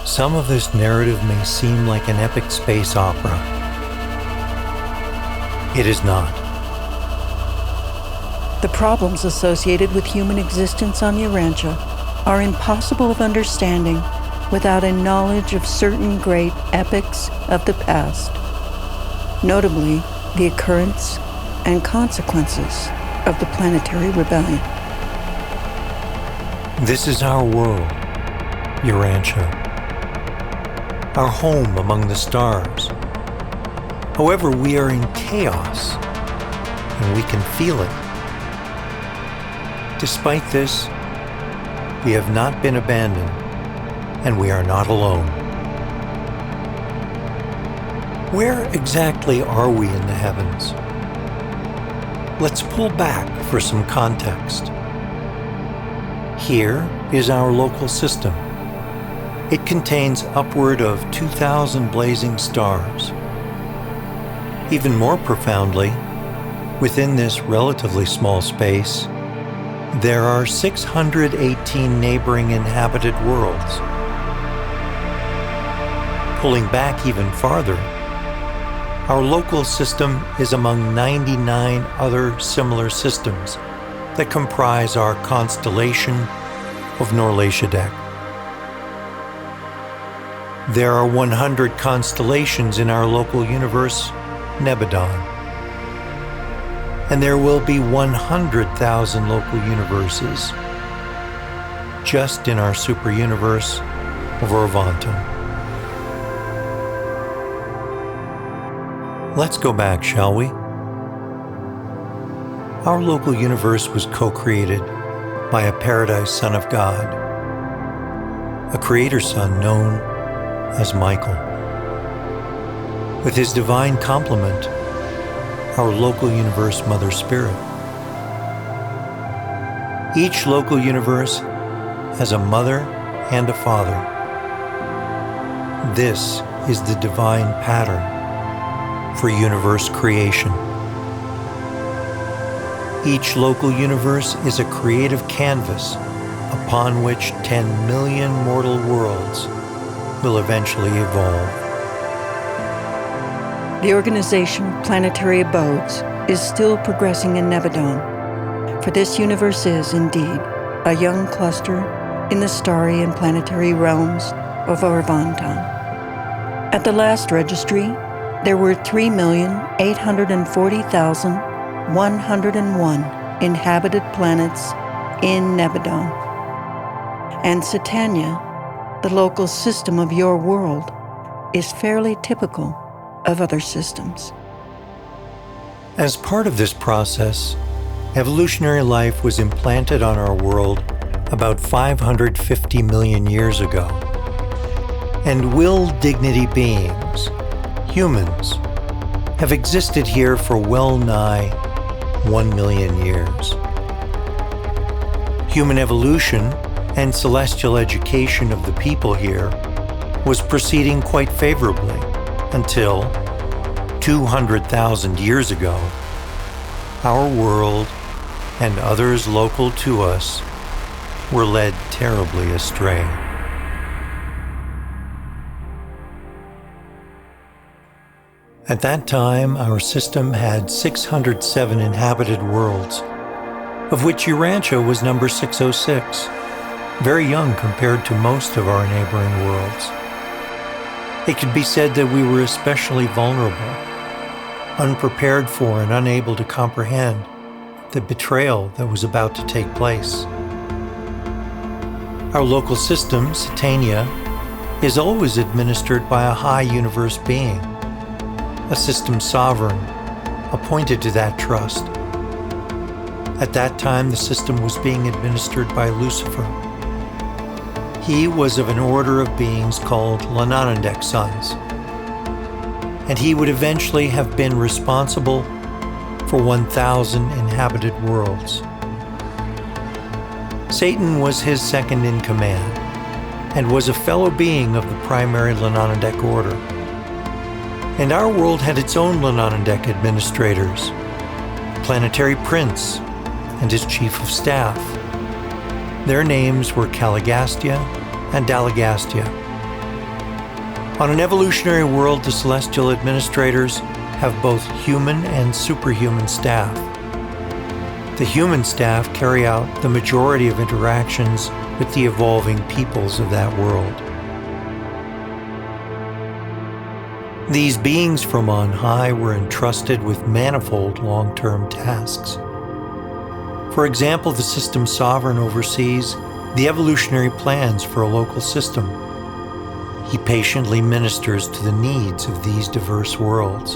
Some of this narrative may seem like an epic space opera. It is not. The problems associated with human existence on Urantia are impossible of understanding without a knowledge of certain great epics of the past, notably the occurrence and consequences of the planetary rebellion. This is our world, Urantia, our home among the stars. However, we are in chaos, and we can feel it. Despite this, we have not been abandoned, and we are not alone. Where exactly are we in the heavens? Let's pull back for some context. Here is our local system. It contains upward of 2,000 blazing stars. Even more profoundly, within this relatively small space, there are 618 neighboring inhabited worlds. Pulling back even farther, our local system is among 99 other similar systems that comprise our constellation of Norlatiadek. There are 100 constellations in our local universe, Nebadon. And there will be 100,000 local universes just in our super-universe of Orvanton. Let's go back, shall we? Our local universe was co-created by a paradise son of God, a creator son known as Michael. With his divine complement, our local universe Mother Spirit. Each local universe has a mother and a father. This is the divine pattern for universe creation. Each local universe is a creative canvas upon which 10 million mortal worlds will eventually evolve. The organization Planetary Abodes is still progressing in Nebadon, for this universe is, indeed, a young cluster in the starry and planetary realms of Orvanton. At the last registry, there were 3,840,101 inhabited planets in Nebadon. And Satania, the local system of your world, is fairly typical of other systems. As part of this process, evolutionary life was implanted on our world about 550 million years ago. And will dignity beings, humans, have existed here for well nigh 1 million years. Human evolution and celestial education of the people here was proceeding quite favorably until 200,000 years ago, our world and others local to us were led terribly astray. At that time, our system had 607 inhabited worlds, of which Urantia was number 606, very young compared to most of our neighboring worlds. It could be said that we were especially vulnerable, unprepared for and unable to comprehend the betrayal that was about to take place. Our local system, Satania, is always administered by a high universe being, a system sovereign, appointed to that trust. At that time, the system was being administered by Lucifer. He was of an order of beings called Lananandek sons, and he would eventually have been responsible for 1,000 inhabited worlds. Satan was his second in command, and was a fellow being of the primary Lananandek order. And our world had its own Lananandek administrators, Planetary Prince and his Chief of Staff. Their names were Caligastia and Dalagastia, On an evolutionary world, the celestial administrators have both human and superhuman staff. The human staff carry out the majority of interactions with the evolving peoples of that world. These beings from on high were entrusted with manifold long-term tasks. For example, the system sovereign oversees the evolutionary plans for a local system. He patiently ministers to the needs of these diverse worlds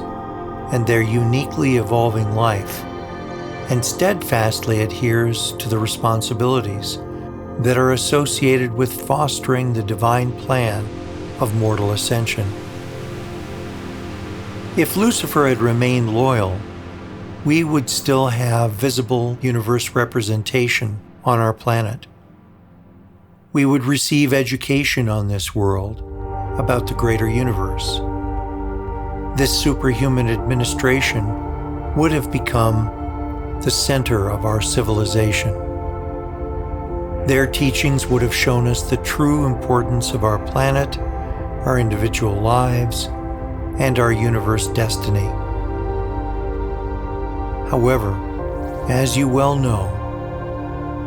and their uniquely evolving life, and steadfastly adheres to the responsibilities that are associated with fostering the divine plan of mortal ascension. If Lucifer had remained loyal, we would still have visible universe representation on our planet. We would receive education on this world about the greater universe. This superhuman administration would have become the center of our civilization. Their teachings would have shown us the true importance of our planet, our individual lives, and our universe destiny. However, as you well know,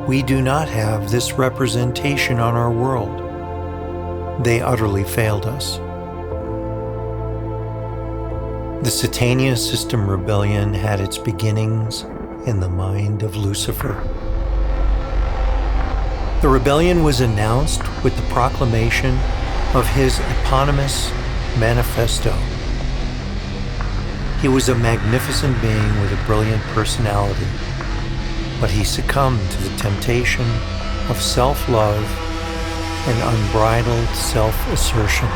we do not have this representation on our world. They utterly failed us. The Satania system rebellion had its beginnings in the mind of Lucifer. The rebellion was announced with the proclamation of his eponymous manifesto. He was a magnificent being with a brilliant personality, but he succumbed to the temptation of self-love and unbridled self-assertion.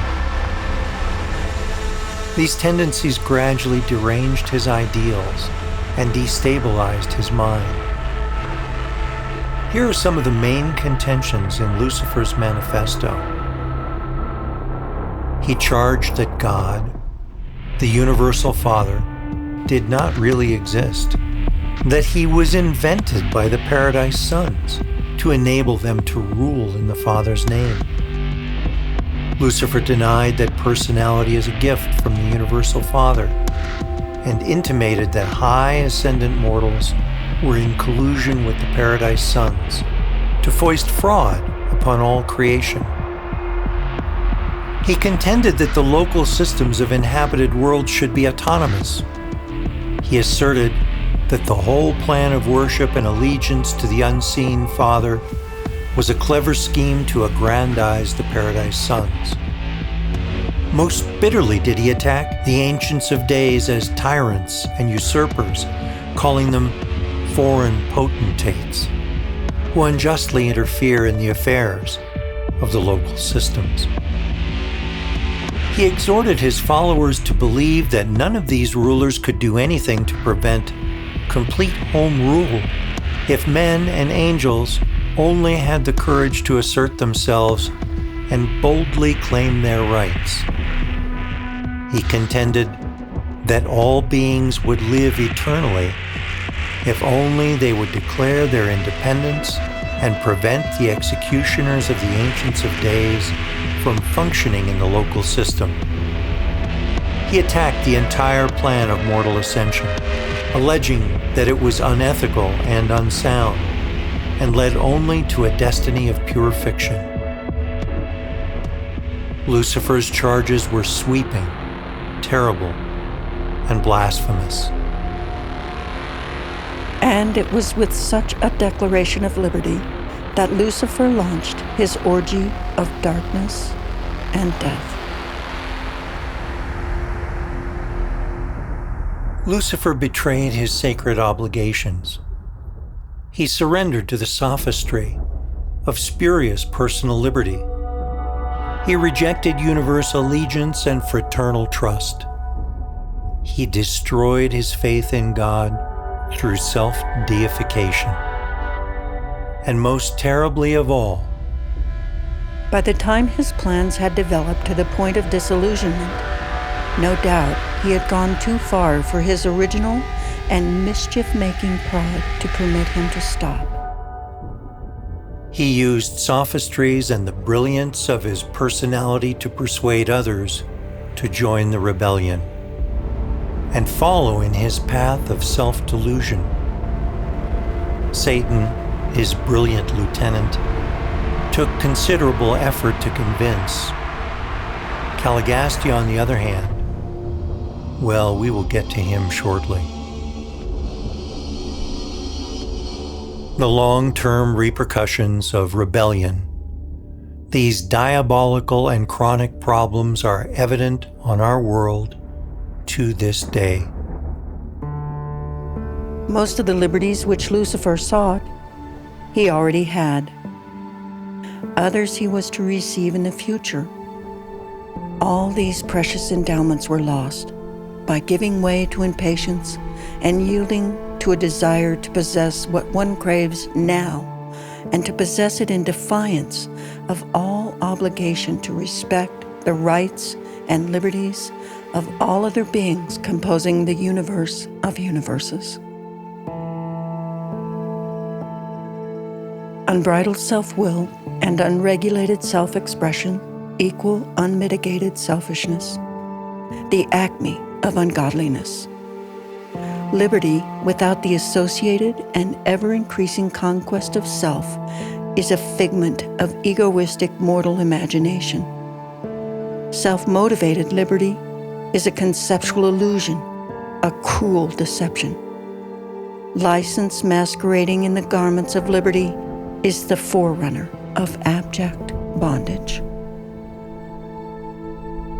These tendencies gradually deranged his ideals and destabilized his mind. Here are some of the main contentions in Lucifer's manifesto. He charged that God, the Universal Father, did not really exist, that he was invented by the Paradise Sons to enable them to rule in the Father's name. Lucifer denied that personality is a gift from the Universal Father and intimated that high ascendant mortals were in collusion with the Paradise Sons to foist fraud upon all creation. He contended that the local systems of inhabited worlds should be autonomous. He asserted that the whole plan of worship and allegiance to the unseen Father was a clever scheme to aggrandize the Paradise Sons. Most bitterly did he attack the Ancients of Days as tyrants and usurpers, calling them foreign potentates who unjustly interfere in the affairs of the local systems. He exhorted his followers to believe that none of these rulers could do anything to prevent complete home rule if men and angels only had the courage to assert themselves and boldly claim their rights. He contended that all beings would live eternally if only they would declare their independence and prevent the executioners of the Ancients of Days from functioning in the local system. He attacked the entire plan of mortal ascension, alleging that it was unethical and unsound, and led only to a destiny of pure fiction. Lucifer's charges were sweeping, terrible, and blasphemous. And it was with such a declaration of liberty that Lucifer launched his orgy of darkness and death. Lucifer betrayed his sacred obligations. He surrendered to the sophistry of spurious personal liberty. He rejected universal allegiance and fraternal trust. He destroyed his faith in God through self-deification. And most terribly of all, by the time his plans had developed to the point of disillusionment, no doubt he had gone too far for his original and mischief-making pride to permit him to stop. He used sophistries and the brilliance of his personality to persuade others to join the rebellion and follow in his path of self-delusion. Satan, his brilliant lieutenant, took considerable effort to convince. Caligastia, on the other hand, well, we will get to him shortly. The long-term repercussions of rebellion. These diabolical and chronic problems are evident on our world to this day. Most of the liberties which Lucifer sought, he already had. Others he was to receive in the future. All these precious endowments were lost by giving way to impatience and yielding to a desire to possess what one craves now, and to possess it in defiance of all obligation to respect the rights and liberties of all other beings composing the universe of universes. Unbridled self-will and unregulated self-expression equal unmitigated selfishness, the acme of ungodliness. Liberty without the associated and ever-increasing conquest of self is a figment of egoistic mortal imagination. Self-motivated liberty is a conceptual illusion, a cruel deception. License masquerading in the garments of liberty is the forerunner of abject bondage.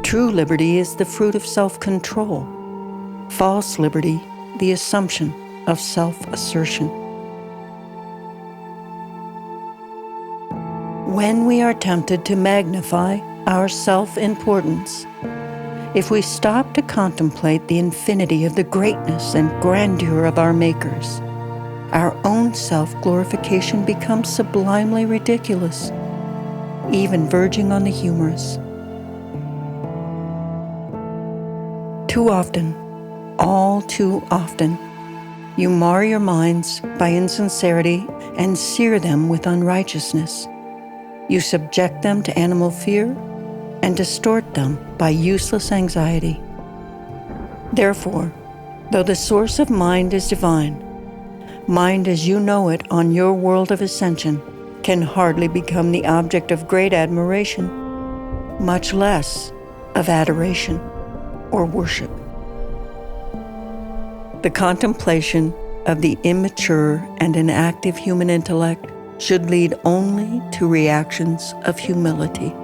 True liberty is the fruit of self-control. False liberty, the assumption of self-assertion. When we are tempted to magnify our self-importance, if we stop to contemplate the infinity of the greatness and grandeur of our makers, our own self-glorification becomes sublimely ridiculous, even verging on the humorous. Too often, all too often, you mar your minds by insincerity and sear them with unrighteousness. You subject them to animal fear and distort them by useless anxiety. Therefore, though the source of mind is divine, mind as you know it on your world of ascension can hardly become the object of great admiration, much less of adoration or worship. The contemplation of the immature and inactive human intellect should lead only to reactions of humility.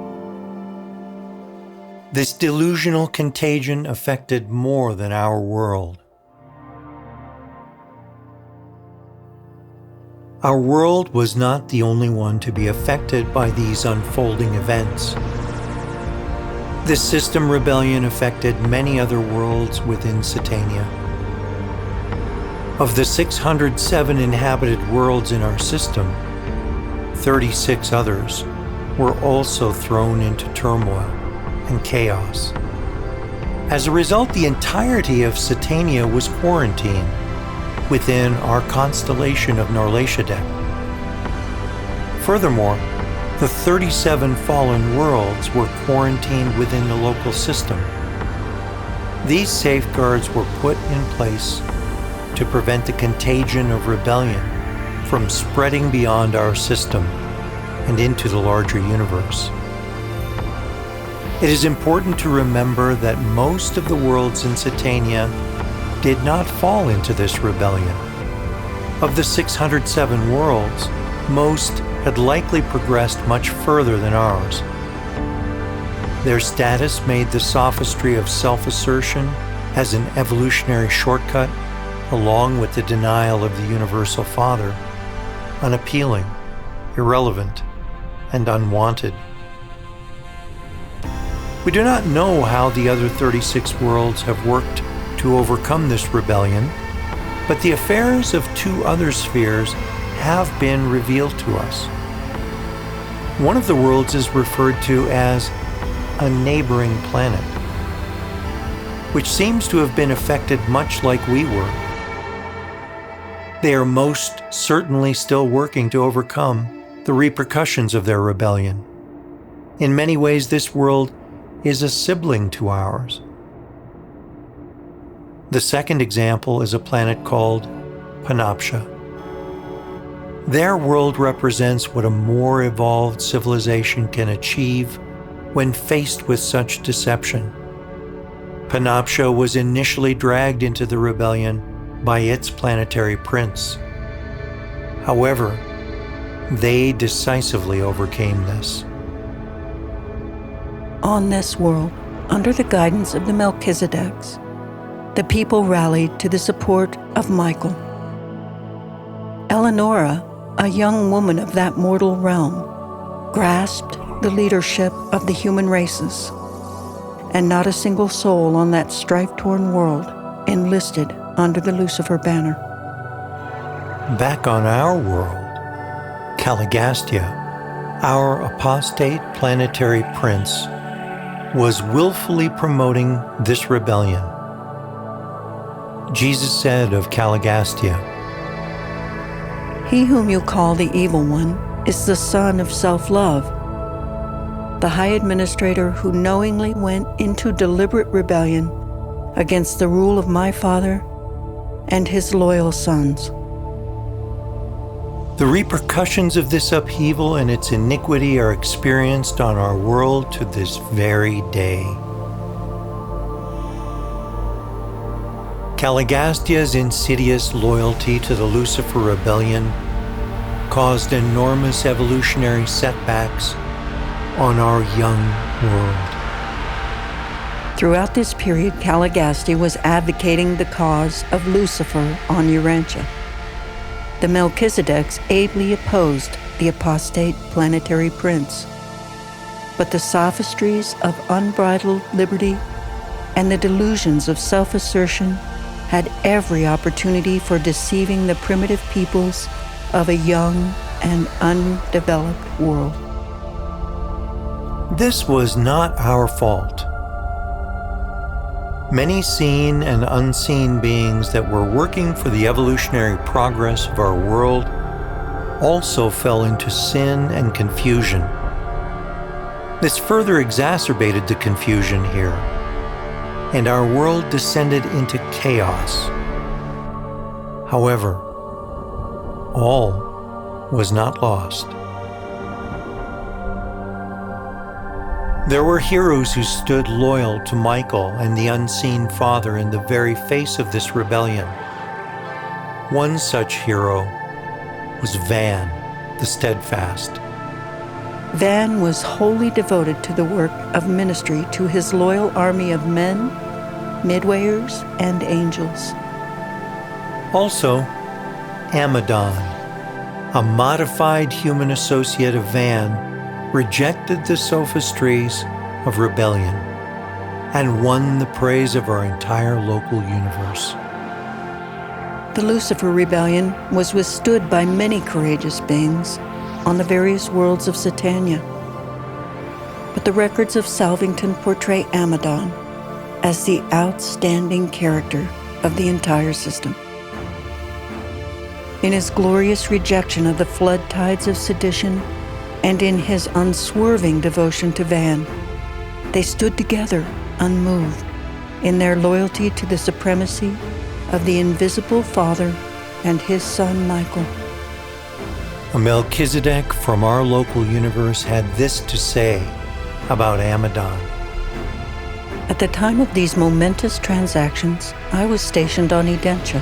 This delusional contagion affected more than our world. Our world was not the only one to be affected by these unfolding events. This system rebellion affected many other worlds within Satania. Of the 607 inhabited worlds in our system, 36 others were also thrown into turmoil and chaos. As a result, the entirety of Satania was quarantined within our constellation of Norlatiadec. Furthermore, the 37 fallen worlds were quarantined within the local system. These safeguards were put in place to prevent the contagion of rebellion from spreading beyond our system and into the larger universe. It is important to remember that most of the worlds in Satania did not fall into this rebellion. Of the 607 worlds, most had likely progressed much further than ours. Their status made the sophistry of self-assertion as an evolutionary shortcut, along with the denial of the Universal Father, unappealing, irrelevant, and unwanted. We do not know how the other 36 worlds have worked to overcome this rebellion, but the affairs of two other spheres have been revealed to us. One of the worlds is referred to as a neighboring planet, which seems to have been affected much like we were. They are most certainly still working to overcome the repercussions of their rebellion. In many ways, this world is a sibling to ours. The second example is a planet called Panoptia. Their world represents what a more evolved civilization can achieve when faced with such deception. Panoptia was initially dragged into the rebellion by its planetary prince. However, they decisively overcame this. On this world, under the guidance of the Melchizedeks, the people rallied to the support of Michael. Eleonora, a young woman of that mortal realm, grasped the leadership of the human races, and not a single soul on that strife-torn world enlisted under the Lucifer banner. Back on our world, Caligastia, our apostate planetary prince, was willfully promoting this rebellion. Jesus said of Caligastia, "He whom you call the evil one is the son of self-love, the high administrator who knowingly went into deliberate rebellion against the rule of my Father and his loyal sons." The repercussions of this upheaval and its iniquity are experienced on our world to this very day. Caligastia's insidious loyalty to the Lucifer rebellion caused enormous evolutionary setbacks on our young world. Throughout this period, Caligastia was advocating the cause of Lucifer on Urantia. The Melchizedeks ably opposed the apostate planetary prince, but the sophistries of unbridled liberty and the delusions of self-assertion had every opportunity for deceiving the primitive peoples of a young and undeveloped world. This was not our fault. Many seen and unseen beings that were working for the evolutionary progress of our world also fell into sin and confusion. This further exacerbated the confusion here, and our world descended into chaos. However, all was not lost. There were heroes who stood loyal to Michael and the unseen Father in the very face of this rebellion. One such hero was Van, the Steadfast. Van was wholly devoted to the work of ministry to his loyal army of men, midwayers, and angels. Also, Nebadon, a modified human associate of Van, rejected the sophistries of rebellion and won the praise of our entire local universe. The Lucifer rebellion was withstood by many courageous beings on the various worlds of Satania, but the records of Salvington portray Nebadon as the outstanding character of the entire system. In his glorious rejection of the flood tides of sedition and in his unswerving devotion to Van, they stood together unmoved in their loyalty to the supremacy of the invisible Father and his son Michael. A Melchizedek from our local universe had this to say about Nebadon. At the time of these momentous transactions, I was stationed on Urantia,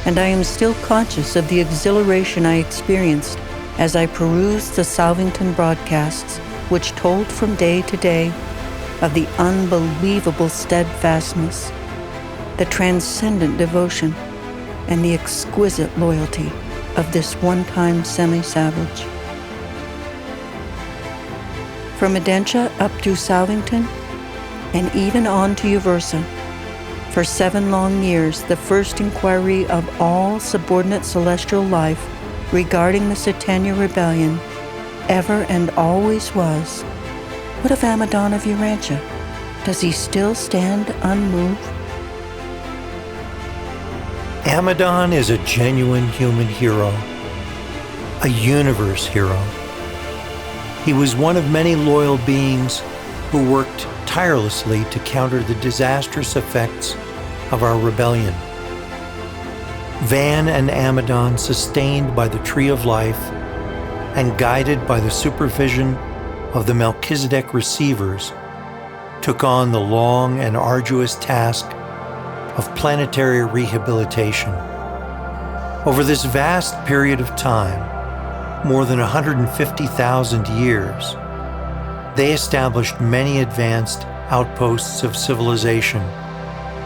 and I am still conscious of the exhilaration I experienced as I perused the Salvington broadcasts, which told from day to day of the unbelievable steadfastness, the transcendent devotion, and the exquisite loyalty of this one-time semi-savage. From Urantia up to Salvington, and even on to Uversa, for 7 long years, the first inquiry of all subordinate celestial life regarding the Satania rebellion ever and always was, what of Nebadon of Urantia? Does he still stand unmoved? Nebadon is a genuine human hero, a universe hero, He was one of many loyal beings who worked tirelessly to counter the disastrous effects of our rebellion. Van and Amadon, sustained by the Tree of Life and guided by the supervision of the Melchizedek receivers, took on the long and arduous task of planetary rehabilitation. Over this vast period of time, more than 150,000 years, they established many advanced outposts of civilization,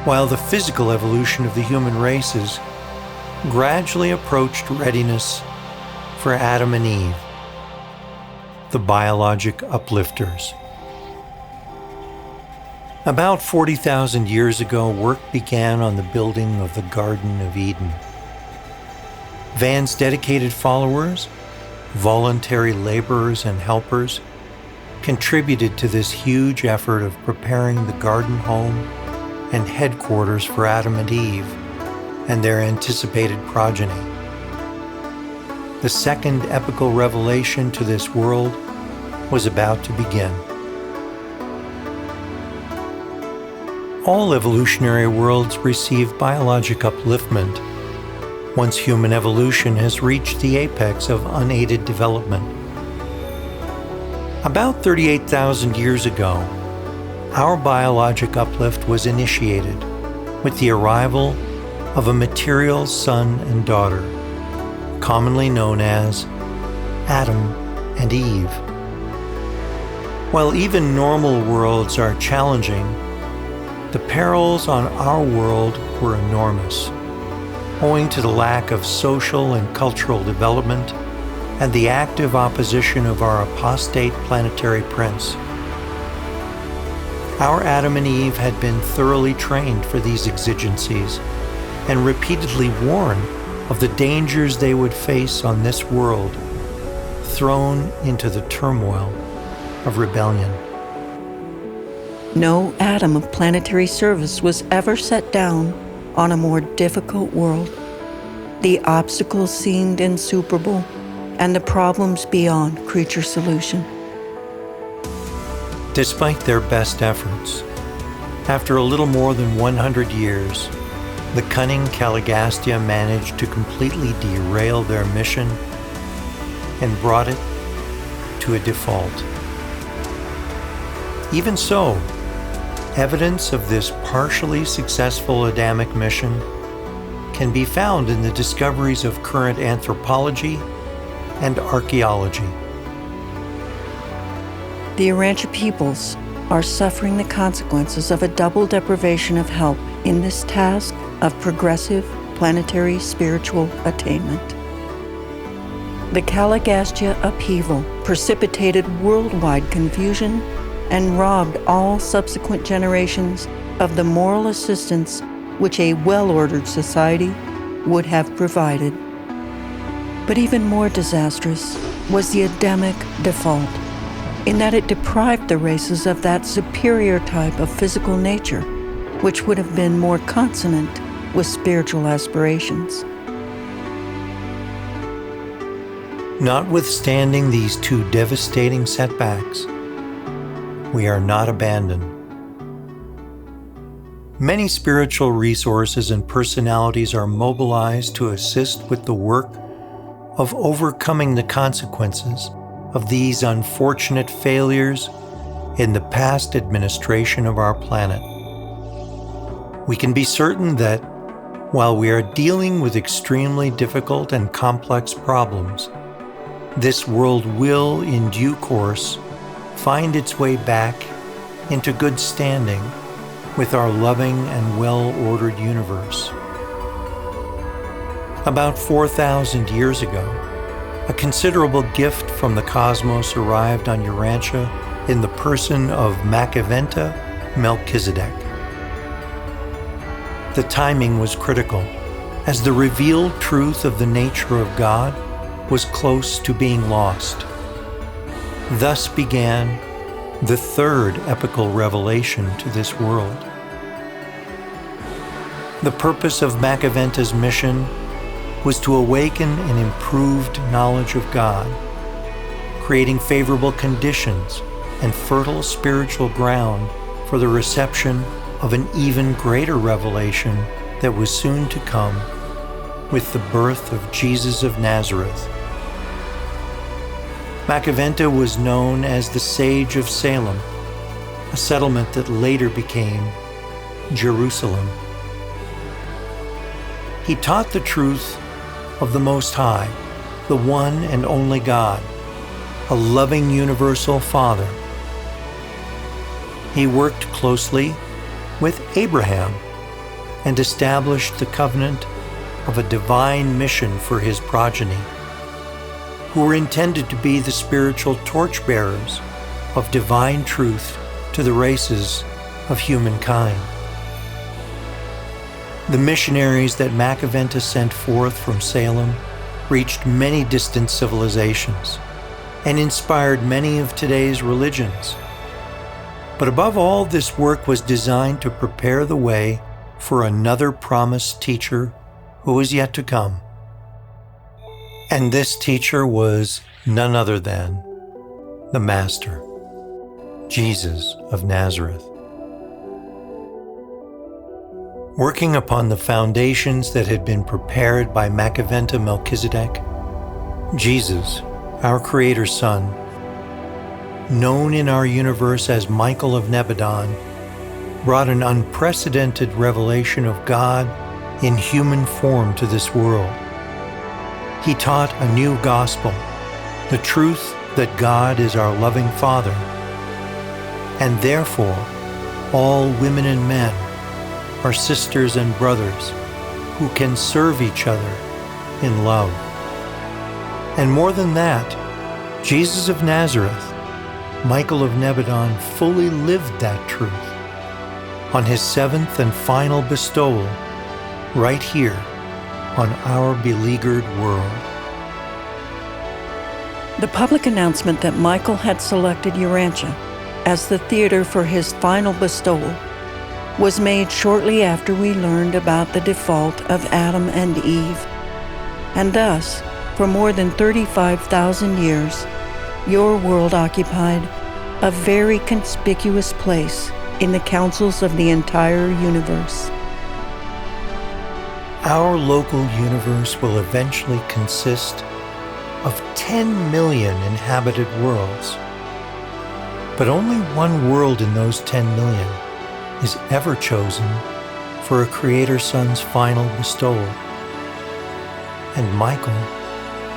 while the physical evolution of the human races gradually approached readiness for Adam and Eve, the biologic uplifters. About 40,000 years ago, work began on the building of the Garden of Eden. Van's dedicated followers, voluntary laborers and helpers, contributed to this huge effort of preparing the garden home and headquarters for Adam and Eve and their anticipated progeny. The second epical revelation to this world was about to begin. All evolutionary worlds receive biologic upliftment once human evolution has reached the apex of unaided development. About 38,000 years ago, our biologic uplift was initiated with the arrival of a material son and daughter, commonly known as Adam and Eve. While even normal worlds are challenging, the perils on our world were enormous, owing to the lack of social and cultural development and the active opposition of our apostate planetary prince. Our Adam and Eve had been thoroughly trained for these exigencies and repeatedly warned of the dangers they would face on this world, thrown into the turmoil of rebellion. No atom of planetary service was ever set down on a more difficult world. The obstacles seemed insuperable, and the problems beyond creature solution. Despite their best efforts, after a little more than 100 years, the cunning Caligastia managed to completely derail their mission and brought it to a default. Even so, evidence of this partially successful Adamic mission can be found in the discoveries of current anthropology and archaeology. The Urantia peoples are suffering the consequences of a double deprivation of help in this task of progressive planetary spiritual attainment. The Caligastia upheaval precipitated worldwide confusion and robbed all subsequent generations of the moral assistance which a well-ordered society would have provided. But even more disastrous was the Adamic default, in that it deprived the races of that superior type of physical nature, which would have been more consonant with spiritual aspirations. Notwithstanding these two devastating setbacks, we are not abandoned. Many spiritual resources and personalities are mobilized to assist with the work of overcoming the consequences of these unfortunate failures in the past administration of our planet. We can be certain that while we are dealing with extremely difficult and complex problems, this world will, in due course, find its way back into good standing with our loving and well-ordered universe. About 4,000 years ago, a considerable gift from the cosmos arrived on Urantia in the person of Macaventa Melchizedek. The timing was critical, as the revealed truth of the nature of God was close to being lost. Thus began the third epical revelation to this world. The purpose of Macaventa's mission was to awaken an improved knowledge of God, creating favorable conditions and fertile spiritual ground for the reception of an even greater revelation that was soon to come with the birth of Jesus of Nazareth. Macaventa was known as the Sage of Salem, a settlement that later became Jerusalem. He taught the truth of the Most High, the one and only God, a loving universal Father. He worked closely with Abraham and established the covenant of a divine mission for his progeny, who were intended to be the spiritual torchbearers of divine truth to the races of humankind. The missionaries that Macaventa sent forth from Salem reached many distant civilizations and inspired many of today's religions. But above all, this work was designed to prepare the way for another promised teacher who was yet to come. And this teacher was none other than the Master, Jesus of Nazareth. Working upon the foundations that had been prepared by Macaventa Melchizedek, Jesus, our Creator's Son, known in our universe as Michael of Nebadon, brought an unprecedented revelation of God in human form to this world. He taught a new gospel, the truth that God is our loving Father, and therefore all women and men are sisters and brothers who can serve each other in love. And more than that, Jesus of Nazareth, Michael of Nebadon, fully lived that truth on his seventh and final bestowal right here on our beleaguered world. The public announcement that Michael had selected Urantia as the theater for his final bestowal was made shortly after we learned about the default of Adam and Eve, and thus, for more than 35,000 years, your world occupied a very conspicuous place in the councils of the entire universe. Our local universe will eventually consist of 10 million inhabited worlds, but only one world in those 10 million is ever chosen for a Creator Son's final bestowal. And Michael,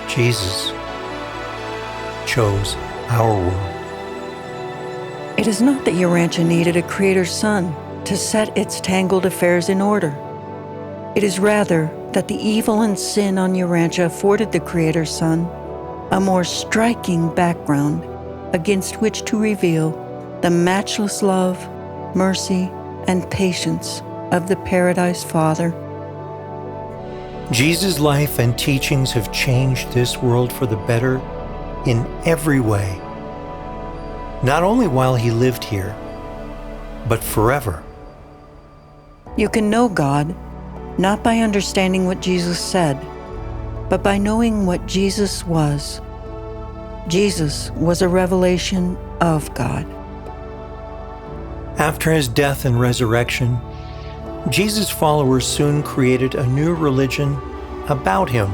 Jesus, chose our world. It is not that Urantia needed a Creator's Son to set its tangled affairs in order. It is rather that the evil and sin on Urantia afforded the Creator's Son a more striking background against which to reveal the matchless love, mercy, and patience of the Paradise Father. Jesus' life and teachings have changed this world for the better in every way, not only while he lived here, but forever. You can know God not by understanding what Jesus said, but by knowing what Jesus was. Jesus was a revelation of God. After his death and resurrection, Jesus' followers soon created a new religion about him,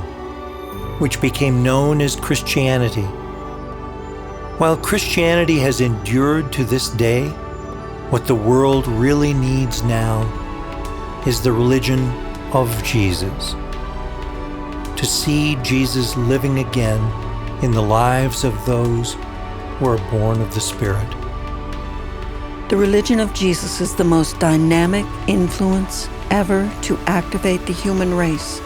which became known as Christianity. While Christianity has endured to this day, what the world really needs now is the religion of Jesus. To see Jesus living again in the lives of those who are born of the Spirit. The religion of Jesus is the most dynamic influence ever to activate the human race.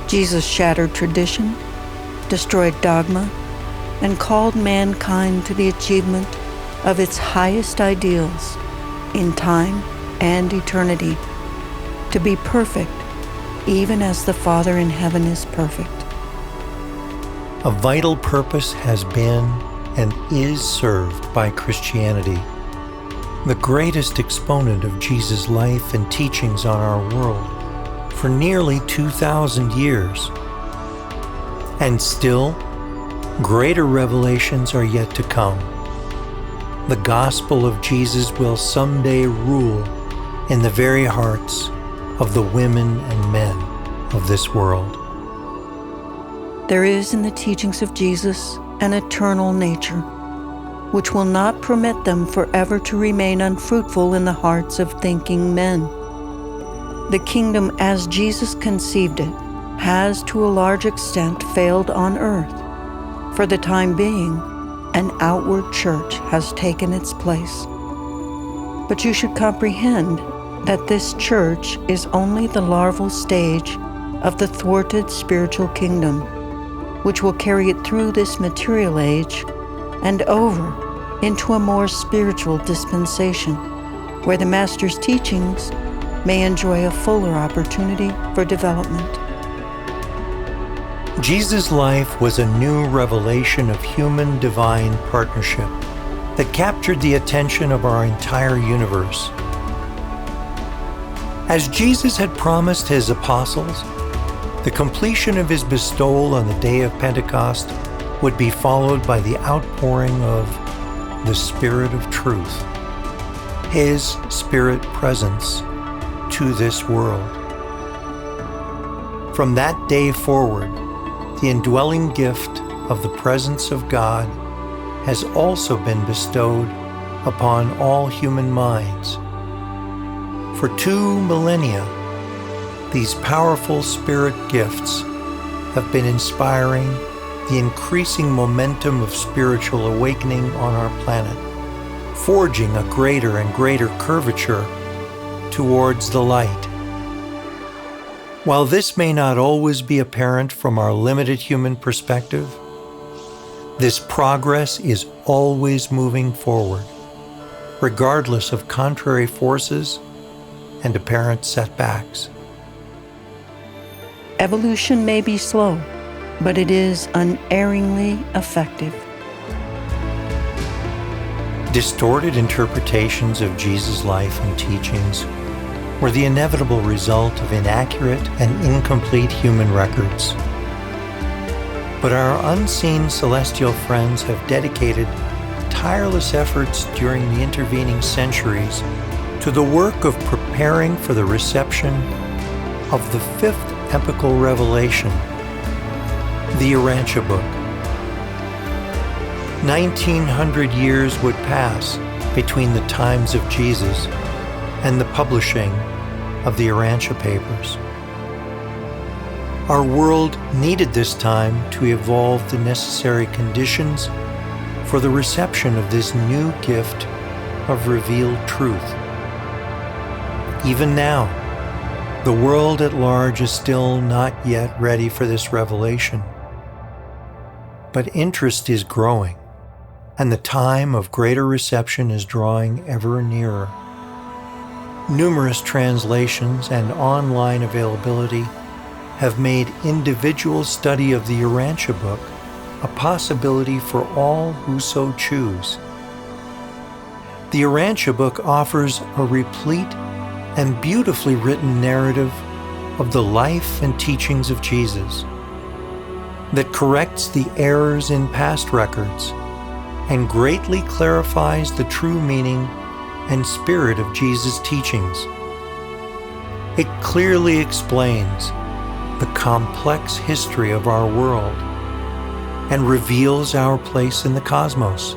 Jesus shattered tradition, destroyed dogma, and called mankind to the achievement of its highest ideals in time and eternity, to be perfect, even as the Father in heaven is perfect. A vital purpose has been and is served by Christianity, the greatest exponent of Jesus' life and teachings on our world for nearly 2,000 years. And still, Greater revelations are yet to come. The gospel of Jesus will someday rule in the very hearts of the women and men of this world. There is in the teachings of Jesus an eternal nature, which will not permit them forever to remain unfruitful in the hearts of thinking men. The kingdom as Jesus conceived it has to a large extent failed on earth. For the time being, an outward church has taken its place. But you should comprehend that this church is only the larval stage of the thwarted spiritual kingdom, which will carry it through this material age and over into a more spiritual dispensation, where the Master's teachings may enjoy a fuller opportunity for development. Jesus' life was a new revelation of human-divine partnership that captured the attention of our entire universe. As Jesus had promised his apostles, the completion of his bestowal on the day of Pentecost would be followed by the outpouring of the Spirit of Truth, his Spirit presence to this world. From that day forward, the indwelling gift of the presence of God has also been bestowed upon all human minds. For 2 millennia, these powerful spirit gifts have been inspiring the increasing momentum of spiritual awakening on our planet, forging a greater and greater curvature towards the light. While this may not always be apparent from our limited human perspective, this progress is always moving forward, regardless of contrary forces and apparent setbacks. Evolution may be slow, but it is unerringly effective. Distorted interpretations of Jesus' life and teachings were the inevitable result of inaccurate and incomplete human records. But our unseen celestial friends have dedicated tireless efforts during the intervening centuries to the work of preparing for the reception of the 5th epical revelation, the Urantia Book. 1900 years would pass between the times of Jesus and the publishing of the Urantia papers. Our world needed this time to evolve the necessary conditions for the reception of this new gift of revealed truth. Even now, the world at large is still not yet ready for this revelation. But interest is growing, and the time of greater reception is drawing ever nearer. Numerous translations and online availability have made individual study of the Urantia Book a possibility for all who so choose. The Urantia Book offers a replete and beautifully written narrative of the life and teachings of Jesus that corrects the errors in past records and greatly clarifies the true meaning and spirit of Jesus' teachings. It clearly explains the complex history of our world and reveals our place in the cosmos.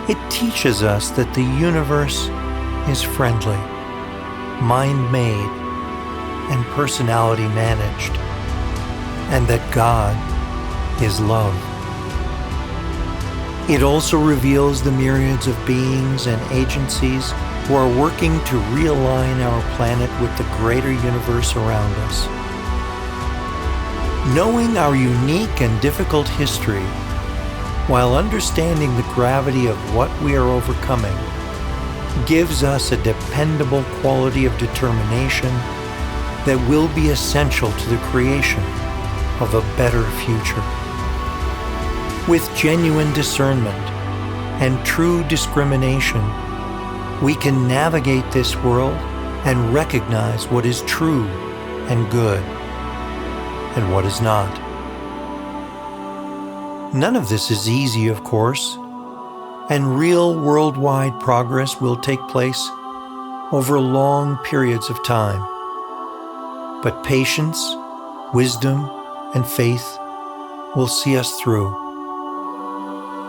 It teaches us that the universe is friendly, mind-made, and personality-managed, and that God is love. It also reveals the myriads of beings and agencies who are working to realign our planet with the greater universe around us. Knowing our unique and difficult history, while understanding the gravity of what we are overcoming, gives us a dependable quality of determination that will be essential to the creation of a better future. With genuine discernment and true discrimination, we can navigate this world and recognize what is true and good and what is not. None of this is easy, of course, and real worldwide progress will take place over long periods of time. But patience, wisdom, and faith will see us through,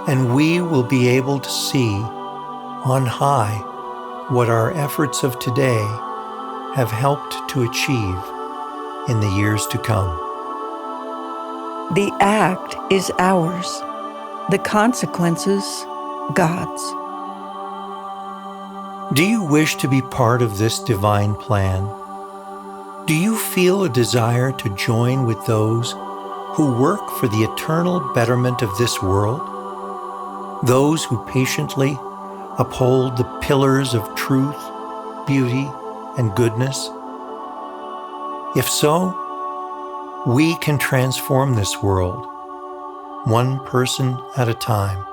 and we will be able to see on high what our efforts of today have helped to achieve in the years to come. The act is ours, the consequences, God's. Do you wish to be part of this divine plan? Do you feel a desire to join with those who work for the eternal betterment of this world? Those who patiently uphold the pillars of truth, beauty, and goodness? If so, we can transform this world, one person at a time.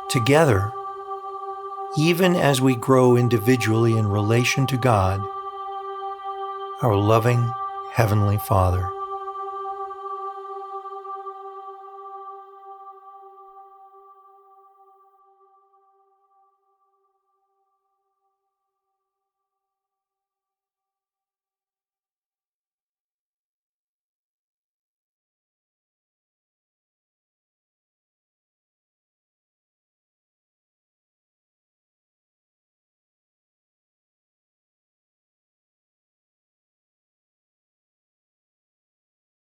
Together, even as we grow individually in relation to God, our loving Heavenly Father.